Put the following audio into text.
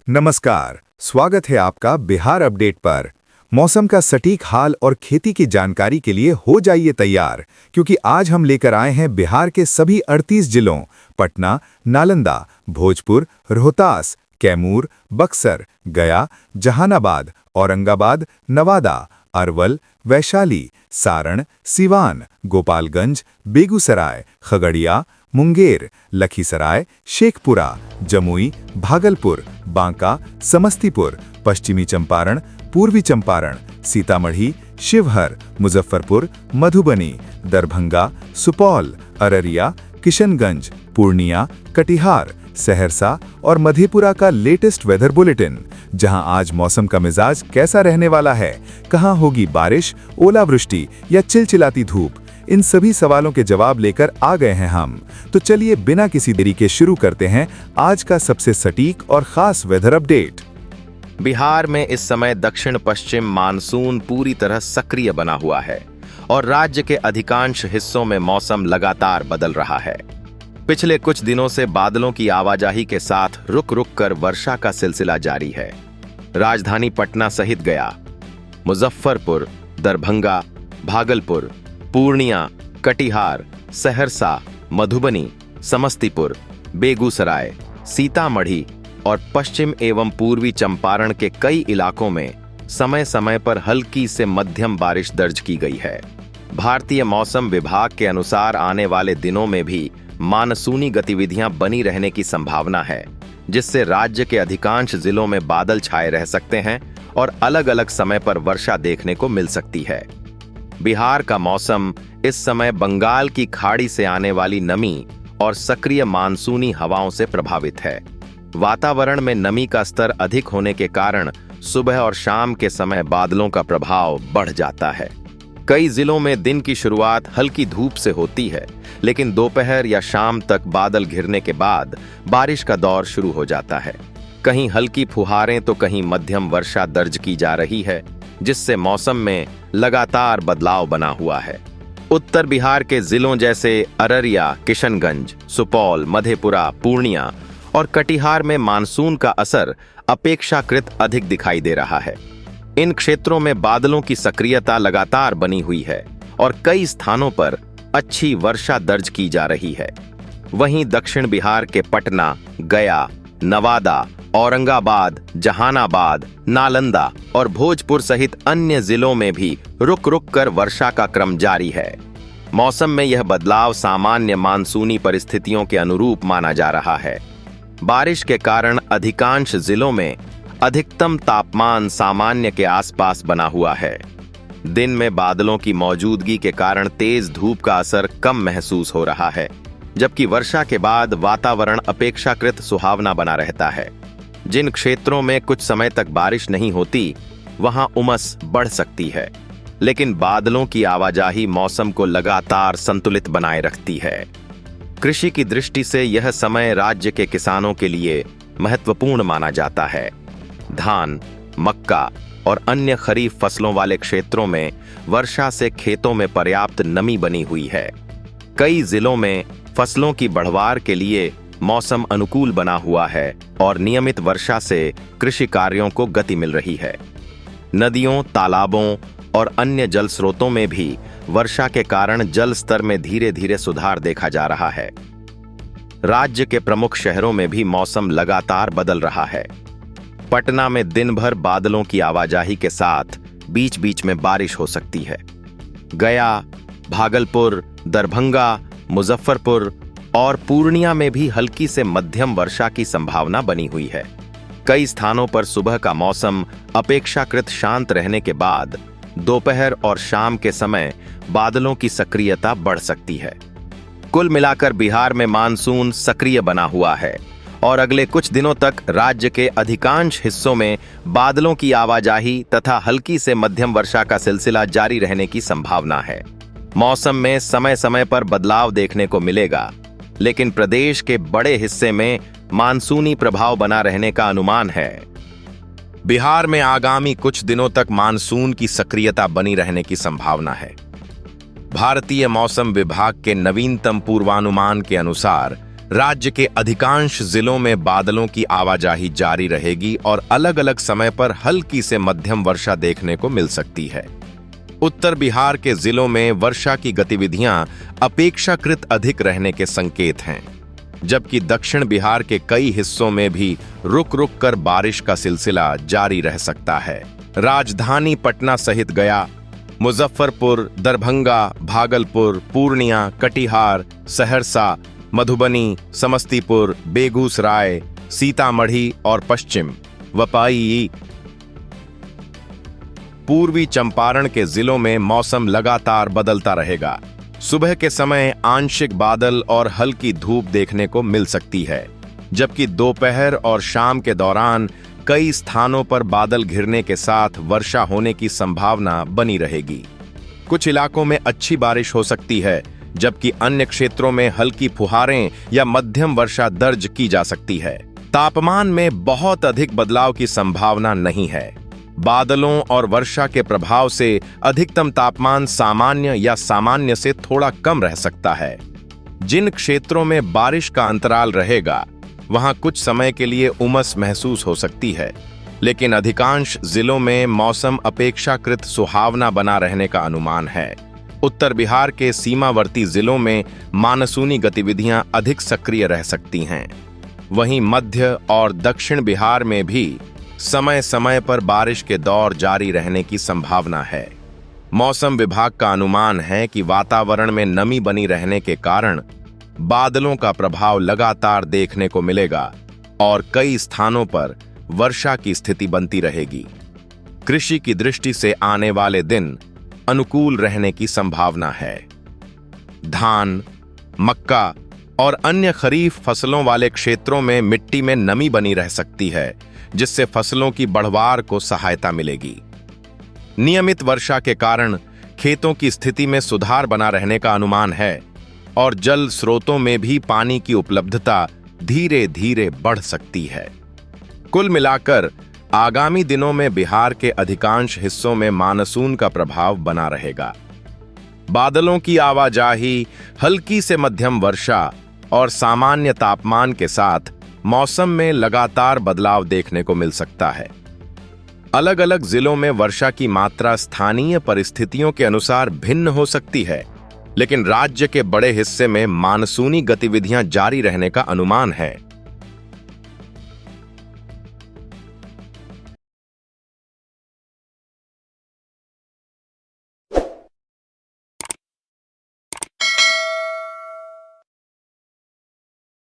नमस्कार, स्वागत है आपका बिहार अपडेट पर। मौसम का सटीक हाल और खेती की जानकारी के लिए हो जाइए तैयार, क्योंकि आज हम लेकर आए हैं बिहार के सभी 38 जिलों पटना, नालंदा, भोजपुर, रोहतास, कैमूर, बक्सर, गया, जहानाबाद, औरंगाबाद, नवादा, अरवल, वैशाली, सारण, सिवान, गोपालगंज, बेगूसराय, खगड़िया, मुंगेर, लखीसराय, शेखपुरा, जमुई, भागलपुर, बांका, समस्तीपुर, पश्चिमी चंपारण, पूर्वी चंपारण, सीतामढ़ी, शिवहर, मुजफ्फरपुर, मधुबनी, दरभंगा, सुपौल, अररिया, किशनगंज, पूर्णिया, कटिहार, सहरसा और मधेपुरा का लेटेस्ट वेदर बुलेटिन, जहां आज मौसम का मिजाज कैसा रहने वाला है, कहां होगी बारिश, ओलावृष्टि या चिलचिलाती धूप, इन सभी सवालों के जवाब लेकर आ गए हैं हम। तो चलिए बिना किसी देरी के शुरू करते हैं आज का सबसे सटीक और खास वेदर अपडेट। बिहार में इस समय दक्षिण पश्चिम मानसून पूरी तरह सक्रिय बना हुआ है और राज्य के अधिकांश हिस्सों में मौसम लगातार बदल रहा है। पिछले कुछ दिनों से बादलों की आवाजाही के साथ रुक रुक कर वर्षा का सिलसिला जारी है। राजधानी पटना सहित गया, मुजफ्फरपुर, दरभंगा, भागलपुर, पूर्णिया, कटिहार, सहरसा, मधुबनी, समस्तीपुर, बेगूसराय, सीतामढ़ी और पश्चिम एवं पूर्वी चंपारण के कई इलाकों में समय समय पर हल्की से मध्यम बारिश दर्ज की गई है। भारतीय मौसम विभाग के अनुसार आने वाले दिनों में भी मानसूनी गतिविधियां बनी रहने की संभावना है, जिससे राज्य के अधिकांश जिलों में बादल छाए रह सकते हैं और अलग अलग समय पर वर्षा देखने को मिल सकती है। बिहार का मौसम इस समय बंगाल की खाड़ी से आने वाली नमी और सक्रिय मानसूनी हवाओं से प्रभावित है। वातावरण में नमी का स्तर अधिक होने के कारण सुबह और शाम के समय बादलों का प्रभाव बढ़ जाता है। कई जिलों में दिन की शुरुआत हल्की धूप से होती है, लेकिन दोपहर या शाम तक बादल घिरने के बाद बारिश का दौर शुरू हो जाता है। कहीं हल्की फुहारें तो कहीं मध्यम वर्षा दर्ज की जा रही है, जिससे मौसम में लगातार बदलाव बना हुआ है। उत्तर बिहार के जिलों जैसे अररिया, किशनगंज, सुपौल, मधेपुरा, पूर्णिया और कटिहार में मानसून का असर अपेक्षाकृत अधिक दिखाई दे रहा है। इन क्षेत्रों में बादलों की सक्रियता लगातार बनी हुई है और कई स्थानों पर अच्छी वर्षा दर्ज की जा रही है। वहीं दक्षिण बिहार के पटना, गया, नवादा, औरंगाबाद, जहानाबाद, नालंदा और भोजपुर सहित अन्य जिलों में भी रुक रुक कर वर्षा का क्रम जारी है। मौसम में यह बदलाव सामान्य मानसूनी परिस्थितियों के अनुरूप माना जा रहा है। बारिश के कारण अधिकांश जिलों में अधिकतम तापमान सामान्य के आसपास बना हुआ है। दिन में बादलों की मौजूदगी के कारण तेज धूप का असर कम महसूस हो रहा है, जबकि वर्षा के बाद वातावरण अपेक्षाकृत सुहावना बना रहता है। जिन क्षेत्रों में कुछ समय तक बारिश नहीं होती, वहां उमस बढ़ सकती है, लेकिन बादलों की आवाजाही मौसम को लगातार संतुलित बनाए रखती है। कृषि की दृष्टि से यह समय राज्य के किसानों के लिए महत्वपूर्ण माना जाता है। धान, मक्का और अन्य खरीफ फसलों वाले क्षेत्रों में वर्षा से खेतों में पर्याप्त नमी बनी हुई है। कई जिलों में फसलों की बढ़वार के लिए मौसम अनुकूल बना हुआ है और नियमित वर्षा से कृषि कार्यों को गति मिल रही है। नदियों, तालाबों और अन्य जल स्रोतों में भी वर्षा के कारण जल स्तर में धीरे धीरे सुधार देखा जा रहा है। राज्य के प्रमुख शहरों में भी मौसम लगातार बदल रहा है। पटना में दिन भर बादलों की आवाजाही के साथ बीच बीच में बारिश हो सकती है। गया, भागलपुर, दरभंगा, मुजफ्फरपुर और पूर्णिया में भी हल्की से मध्यम वर्षा की संभावना बनी हुई है। कई स्थानों पर सुबह का मौसम अपेक्षाकृत शांत रहने के बाद दोपहर और शाम के समय बादलों की सक्रियता बढ़ सकती है। कुल मिलाकर बिहार में मानसून सक्रिय बना हुआ है और अगले कुछ दिनों तक राज्य के अधिकांश हिस्सों में बादलों की आवाजाही तथा हल्की से मध्यम वर्षा का सिलसिला जारी रहने की संभावना है। मौसम में समय समय पर बदलाव देखने को मिलेगा, लेकिन प्रदेश के बड़े हिस्से में मानसूनी प्रभाव बना रहने का अनुमान है। बिहार में आगामी कुछ दिनों तक मानसून की सक्रियता बनी रहने की संभावना है। भारतीय मौसम विभाग के नवीनतम पूर्वानुमान के अनुसार राज्य के अधिकांश जिलों में बादलों की आवाजाही जारी रहेगी और अलग अलग समय पर हल्की से मध्यम वर्षा देखने को मिल सकती है। उत्तर बिहार के जिलों में वर्षा की गतिविधियां अपेक्षाकृत अधिक रहने के संकेत हैं, जबकि दक्षिण बिहार के कई हिस्सों में भी रुक रुक कर बारिश का सिलसिला जारी रह सकता है। राजधानी पटना सहित गया, मुजफ्फरपुर, दरभंगा, भागलपुर, पूर्णिया, कटिहार, सहरसा, मधुबनी, समस्तीपुर, बेगूसराय, सीतामढ़ी और पश्चिम वपाई पूर्वी चंपारण के जिलों में मौसम लगातार बदलता रहेगा। सुबह के समय आंशिक बादल और हल्की धूप देखने को मिल सकती है, जबकि दोपहर और शाम के दौरान कई स्थानों पर बादल घिरने के साथ वर्षा होने की संभावना बनी रहेगी। कुछ इलाकों में अच्छी बारिश हो सकती है, जबकि अन्य क्षेत्रों में हल्की फुहारें या मध्यम वर्षा दर्ज की जा सकती है। तापमान में बहुत अधिक बदलाव की संभावना नहीं है। बादलों और वर्षा के प्रभाव से अधिकतम तापमान सामान्य या सामान्य से थोड़ा कम रह सकता है। जिन क्षेत्रों में बारिश का अंतराल रहेगा, वहां कुछ समय के लिए उमस महसूस हो सकती है, लेकिन अधिकांश जिलों में मौसम अपेक्षाकृत सुहावना बना रहने का अनुमान है। उत्तर बिहार के सीमावर्ती जिलों में मानसूनी गतिविधियां अधिक सक्रिय रह सकती हैं। वहीं मध्य और दक्षिण बिहार में भी समय समय पर बारिश के दौर जारी रहने की संभावना है। मौसम विभाग का अनुमान है कि वातावरण में नमी बनी रहने के कारण बादलों का प्रभाव लगातार देखने को मिलेगा और कई स्थानों पर वर्षा की स्थिति बनती रहेगी। कृषि की दृष्टि से आने वाले दिन अनुकूल रहने की संभावना है। धान, मक्का और अन्य खरीफ फसलों वाले क्षेत्रों में मिट्टी में नमी बनी रह सकती है, जिससे फसलों की बढ़वार को सहायता मिलेगी। नियमित वर्षा के कारण खेतों की स्थिति में सुधार बना रहने का अनुमान है और जल स्रोतों में भी पानी की उपलब्धता धीरे धीरे बढ़ सकती है। कुल मिलाकर आगामी दिनों में बिहार के अधिकांश हिस्सों में मानसून का प्रभाव बना रहेगा। बादलों की आवाजाही, हल्की से मध्यम वर्षा और सामान्य तापमान के साथ मौसम में लगातार बदलाव देखने को मिल सकता है। अलग अलग जिलों में वर्षा की मात्रा स्थानीय परिस्थितियों के अनुसार भिन्न हो सकती है, लेकिन राज्य के बड़े हिस्से में मानसूनी गतिविधियां जारी रहने का अनुमान है।